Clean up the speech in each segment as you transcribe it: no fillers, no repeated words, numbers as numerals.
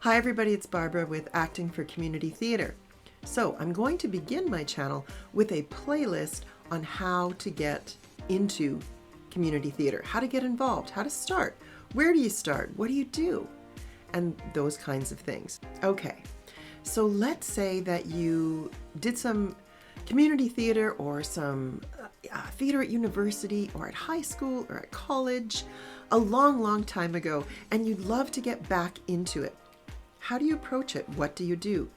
Hi everybody, it's Barbara with Acting for Community Theatre. So I'm going to begin my channel with a playlist on how to get into community theatre, how to get involved, how to start, where do you start, what do you do, and those kinds of things. Okay, so let's say that you did some community theatre or some theatre at university or at high school or at college a long time ago, and you'd love to get back into it. How do you approach it? What do you do?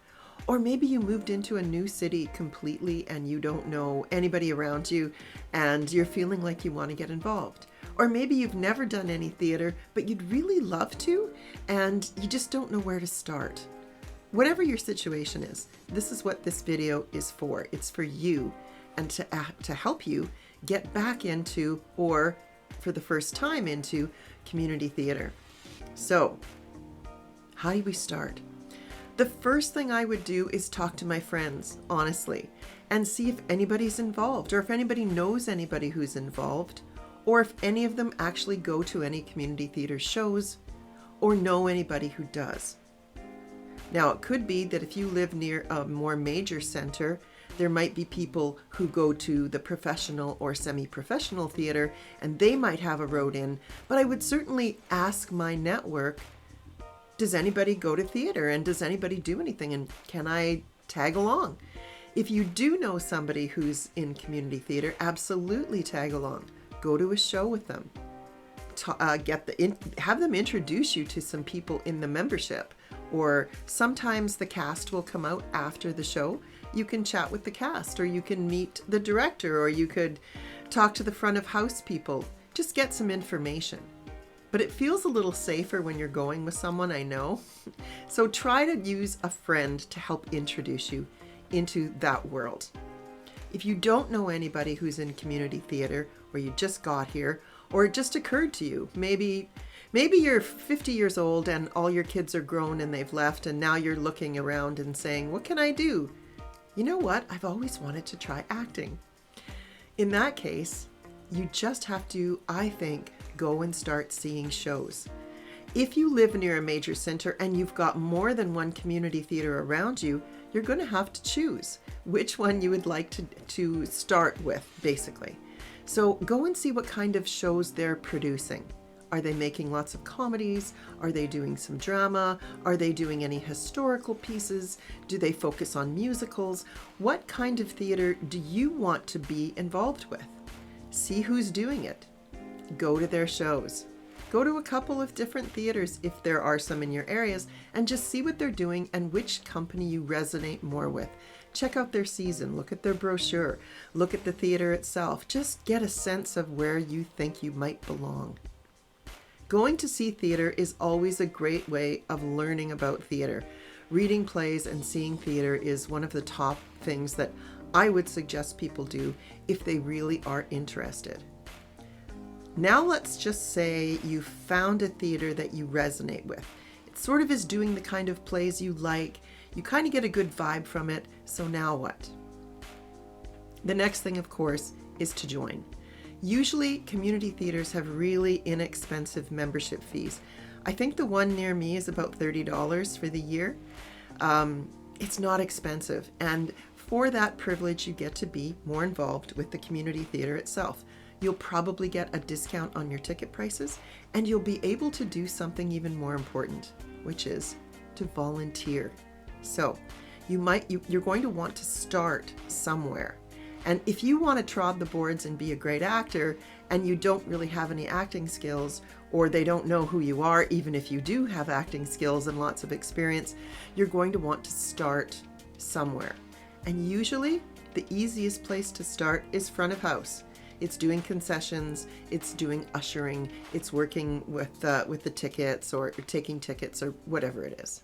Or maybe you moved into a new city completely and you don't know anybody around you and you're feeling like you want to get involved. Or maybe you've never done any theatre, but you'd really love to and you just don't know where to start. Whatever your situation is, this is what this video is for. It's for you and to help you get back into, or for the first time into, community theatre. So, how do we start? The first thing I would do is talk to my friends, honestly, and see if anybody's involved, or if anybody knows anybody who's involved, or if any of them actually go to any community theatre shows, or know anybody who does. Now, it could be that if you live near a more major center, there might be people who go to the professional or semi-professional theatre, and they might have a road in, but I would certainly ask my network, does anybody go to theatre, and does anybody do anything, and can I tag along? If you do know somebody who's in community theatre, absolutely tag along. Go to a show with them. Have them introduce you to some people in the membership, or sometimes the cast will come out after the show. You can chat with the cast, or you can meet the director, or you could talk to the front of house people. Just get some information. But it feels a little safer when you're going with someone, I know. So try to use a friend to help introduce you into that world. If you don't know anybody who's in community theatre, or you just got here, or it just occurred to you, maybe you're 50 years old and all your kids are grown and they've left, and now you're looking around and saying, what can I do? You know what? I've always wanted to try acting. In that case, you just have to, I think, go and start seeing shows. If you live near a major center and you've got more than one community theatre around you, you're going to have to choose which one you would like to start with, basically. So go and see what kind of shows they're producing. Are they making lots of comedies? Are they doing some drama? Are they doing any historical pieces? Do they focus on musicals? What kind of theatre do you want to be involved with? See who's doing it. Go to their shows. Go to a couple of different theaters if there are some in your areas, and just see what they're doing and which company you resonate more with. Check out their season, look at their brochure, look at the theater itself. Just get a sense of where you think you might belong. Going to see theater is always a great way of learning about theater. Reading plays and seeing theater is one of the top things that I would suggest people do if they really are interested. Now let's just say you found a theater that you resonate with. It sort of is doing the kind of plays you like. You kind of get a good vibe from it. So now what? The next thing, of course, is to join. Usually community theaters have really inexpensive membership fees. I think the one near me is about $30 for the year. It's not expensive. And for that privilege, you get to be more involved with the community theater itself. You'll probably get a discount on your ticket prices, and you'll be able to do something even more important, which is to volunteer. So you're going to want to start somewhere. And if you want to trod the boards and be a great actor, and you don't really have any acting skills, or they don't know who you are, even if you do have acting skills and lots of experience, you're going to want to start somewhere. And usually the easiest place to start is front of house. It's doing concessions, it's doing ushering, it's working with the tickets or taking tickets or whatever it is.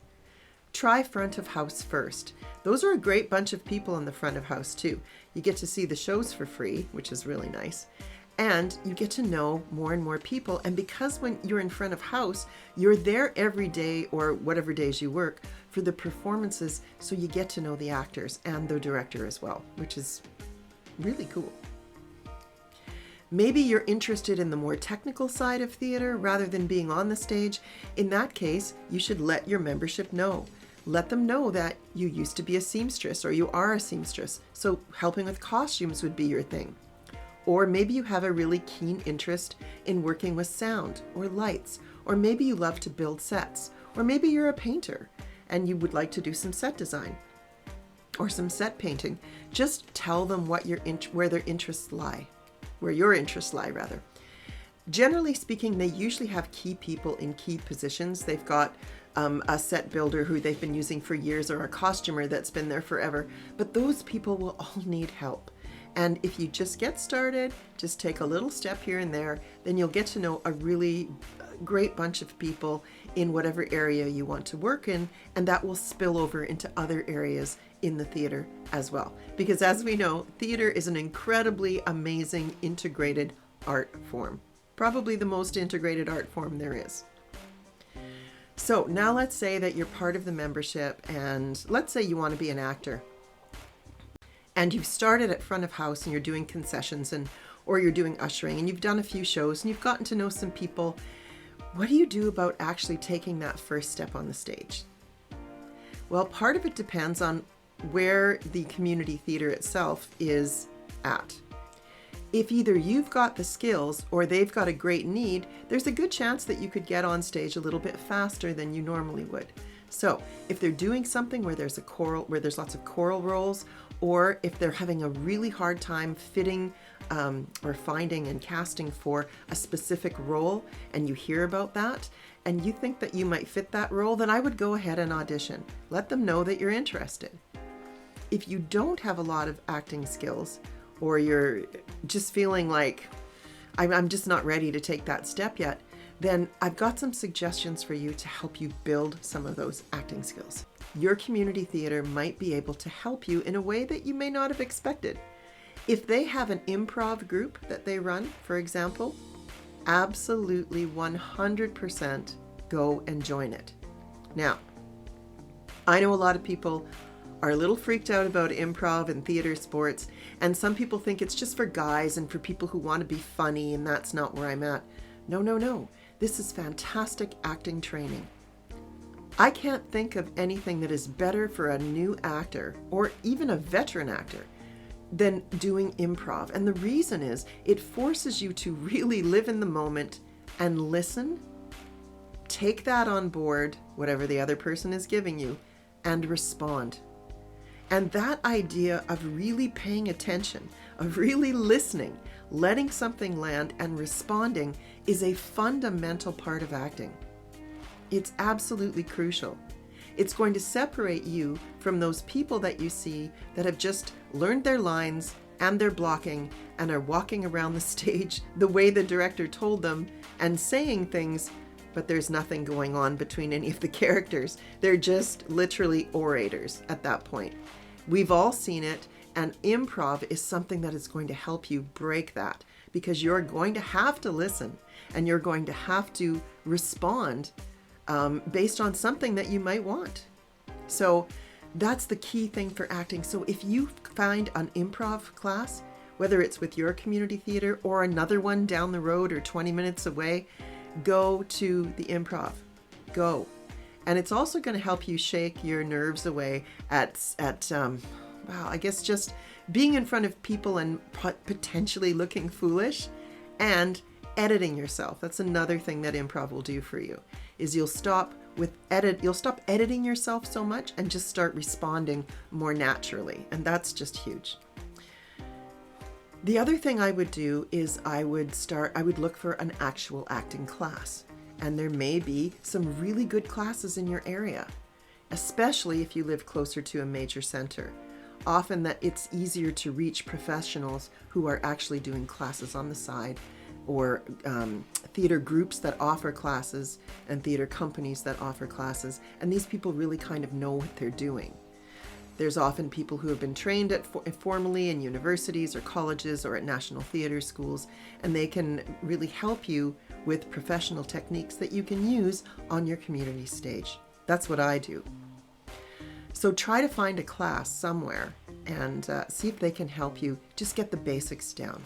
Try front of house first. Those are a great bunch of people in the front of house too. You get to see the shows for free, which is really nice. And you get to know more and more people. And because when you're in front of house, you're there every day or whatever days you work for the performances. So you get to know the actors and the director as well, which is really cool. Maybe you're interested in the more technical side of theater rather than being on the stage. In that case, you should let your membership know. Let them know that you used to be a seamstress or you are a seamstress, so helping with costumes would be your thing. Or maybe you have a really keen interest in working with sound or lights, or maybe you love to build sets, or maybe you're a painter and you would like to do some set design or some set painting. Just tell them where their interests lie. Where your interests lie, rather. Generally speaking, they usually have key people in key positions. They've got a set builder who they've been using for years, or a costumer that's been there forever. But those people will all need help. And if you just get started, just take a little step here and there, then you'll get to know a really great bunch of people in whatever area you want to work in, and that will spill over into other areas in the theater as well. Because as we know, theater is an incredibly amazing integrated art form. Probably the most integrated art form there is. So now let's say that you're part of the membership, and let's say you want to be an actor. And you've started at front of house and you're doing concessions or you're doing ushering, and you've done a few shows and you've gotten to know some people. What do you do about actually taking that first step on the stage? Well, part of it depends on where the community theater itself is at. If either you've got the skills or they've got a great need, there's a good chance that you could get on stage a little bit faster than you normally would. So if they're doing something where there's lots of choral roles, or if they're having a really hard time fitting or finding and casting for a specific role, and you hear about that and you think that you might fit that role, then I would go ahead and audition. Let them know that you're interested. If you don't have a lot of acting skills, or you're just feeling like I'm just not ready to take that step yet, then I've got some suggestions for you to help you build some of those acting skills. Your community theater might be able to help you in a way that you may not have expected. If they have an improv group that they run, for example, absolutely 100% go and join it. Now, I know a lot of people are a little freaked out about improv and theater sports, and some people think it's just for guys and for people who want to be funny, and that's not where I'm at. No. This is fantastic acting training. I can't think of anything that is better for a new actor, or even a veteran actor, than doing improv. And the reason is it forces you to really live in the moment and listen, take that on board, whatever the other person is giving you, and respond. And that idea of really paying attention, of really listening, letting something land and responding is a fundamental part of acting. It's absolutely crucial. It's going to separate you from those people that you see that have just learned their lines and their blocking and are walking around the stage the way the director told them and saying things, but there's nothing going on between any of the characters. They're just literally orators at that point. We've all seen it, and improv is something that is going to help you break that, because you're going to have to listen and you're going to have to respond based on something that you might want. So that's the key thing for acting. So if you find an improv class, whether it's with your community theater or another one down the road or 20 minutes away, go to the improv. Go. And it's also going to help you shake your nerves away at I guess just being in front of people and potentially looking foolish, and editing yourself. That's another thing that improv will do for you, is you'll stop editing yourself so much and just start responding more naturally. And that's just huge. The other thing I would do is I would look for an actual acting class. And there may be some really good classes in your area, especially if you live closer to a major center. Often that it's easier to reach professionals who are actually doing classes on the side, or theater groups that offer classes and theater companies that offer classes. And these people really kind of know what they're doing. There's often people who have been trained formally in universities or colleges or at national theater schools, and they can really help you with professional techniques that you can use on your community stage. That's what I do. So try to find a class somewhere and see if they can help you just get the basics down.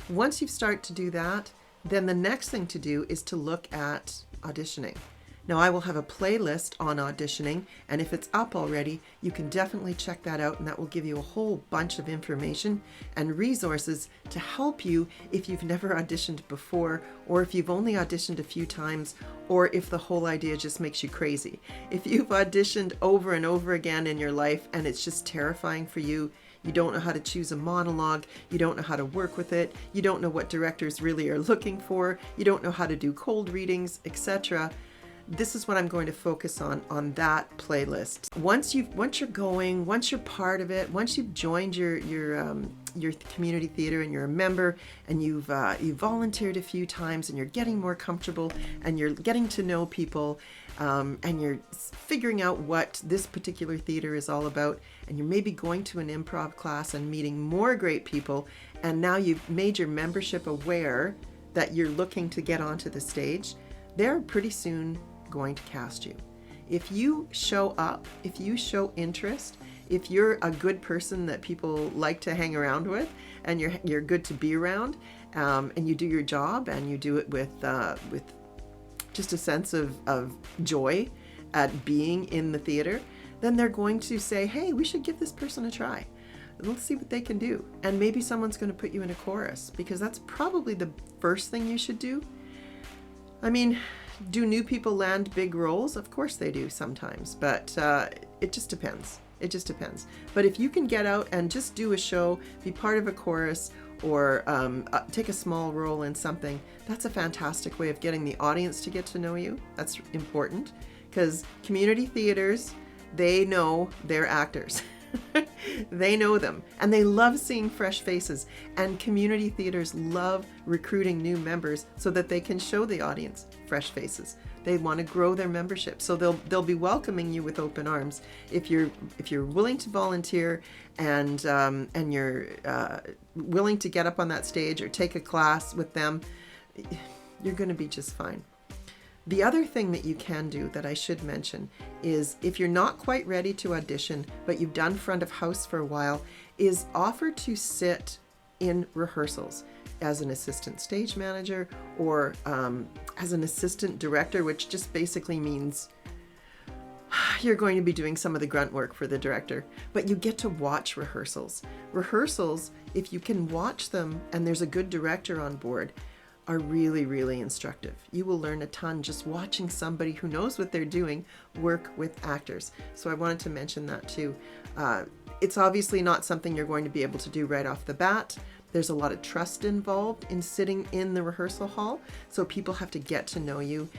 Once you start to do that, then the next thing to do is to look at auditioning. Now, I will have a playlist on auditioning, and if it's up already, you can definitely check that out, and that will give you a whole bunch of information and resources to help you if you've never auditioned before, or if you've only auditioned a few times, or if the whole idea just makes you crazy. If you've auditioned over and over again in your life and it's just terrifying for you, you don't know how to choose a monologue, you don't know how to work with it, you don't know what directors really are looking for, you don't know how to do cold readings, etc., this is what I'm going to focus on that playlist. Once you're going, once you're part of it, once you've joined your community theater and you're a member and you've volunteered a few times and you're getting more comfortable and you're getting to know people and you're figuring out what this particular theater is all about, and you're maybe going to an improv class and meeting more great people, and now you've made your membership aware that you're looking to get onto the stage, they're pretty soon going to cast you. If you show up, if you show interest, if you're a good person that people like to hang around with, and you're good to be around, and you do your job and you do it with just a sense of joy at being in the theater, then they're going to say, hey, we should give this person a try. Let's see what they can do. And maybe someone's going to put you in a chorus, because that's probably the first thing you should do. I mean, do new people land big roles? Of course they do sometimes, but it just depends. It just depends. But if you can get out and just do a show, be part of a chorus, or take a small role in something, that's a fantastic way of getting the audience to get to know you. That's important, because community theaters, they know their actors. They know them, and they love seeing fresh faces, and community theaters love recruiting new members so that they can show the audience fresh faces. They want to grow their membership, so they'll be welcoming you with open arms if you're willing to volunteer and you're willing to get up on that stage or take a class with them. You're going to be just fine. The other thing that you can do that I should mention is, if you're not quite ready to audition, but you've done front of house for a while, is offer to sit in rehearsals as an assistant stage manager, or as an assistant director, which just basically means you're going to be doing some of the grunt work for the director, but you get to watch rehearsals. Rehearsals, if you can watch them and there's a good director on board, are really, really instructive. You will learn a ton just watching somebody who knows what they're doing work with actors. So I wanted to mention that too. It's obviously not something you're going to be able to do right off the bat. There's a lot of trust involved in sitting in the rehearsal hall, so people have to get to know you.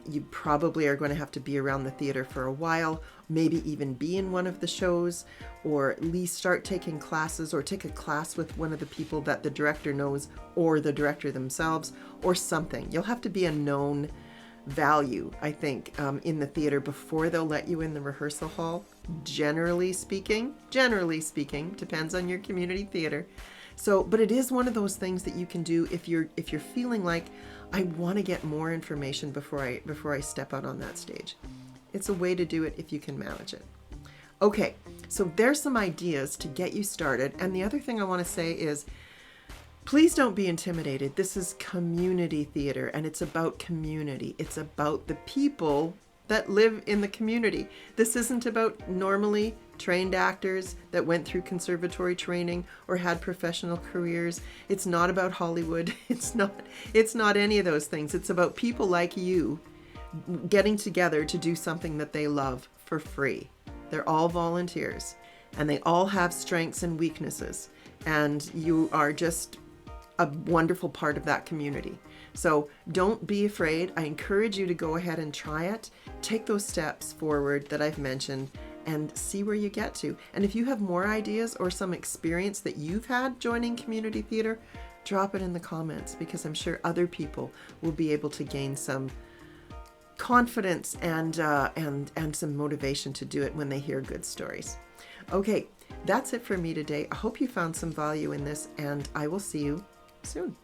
You probably are going to have to be around the theater for a while, maybe even be in one of the shows, or at least start taking classes, or take a class with one of the people that the director knows, or the director themselves, or something. You'll have to be a known value, I think, in the theater before they'll let you in the rehearsal hall. Generally speaking, depends on your community theater. So, but it is one of those things that you can do if you're feeling like, I want to get more information before I step out on that stage. It's a way to do it if you can manage it. Okay, so there's some ideas to get you started. And the other thing I want to say is, please don't be intimidated. This is community theater, and it's about community. It's about the people that live in the community. This isn't about normally trained actors that went through conservatory training or had professional careers. It's not about Hollywood. It's not any of those things. It's about people like you getting together to do something that they love for free. They're all volunteers, and they all have strengths and weaknesses, and you are just a wonderful part of that community. So don't be afraid. I encourage you to go ahead and try it. Take those steps forward that I've mentioned and see where you get to. And if you have more ideas or some experience that you've had joining community theater, drop it in the comments, because I'm sure other people will be able to gain some confidence and some motivation to do it when they hear good stories. Okay, that's it for me today. I hope you found some value in this, and I will see you soon.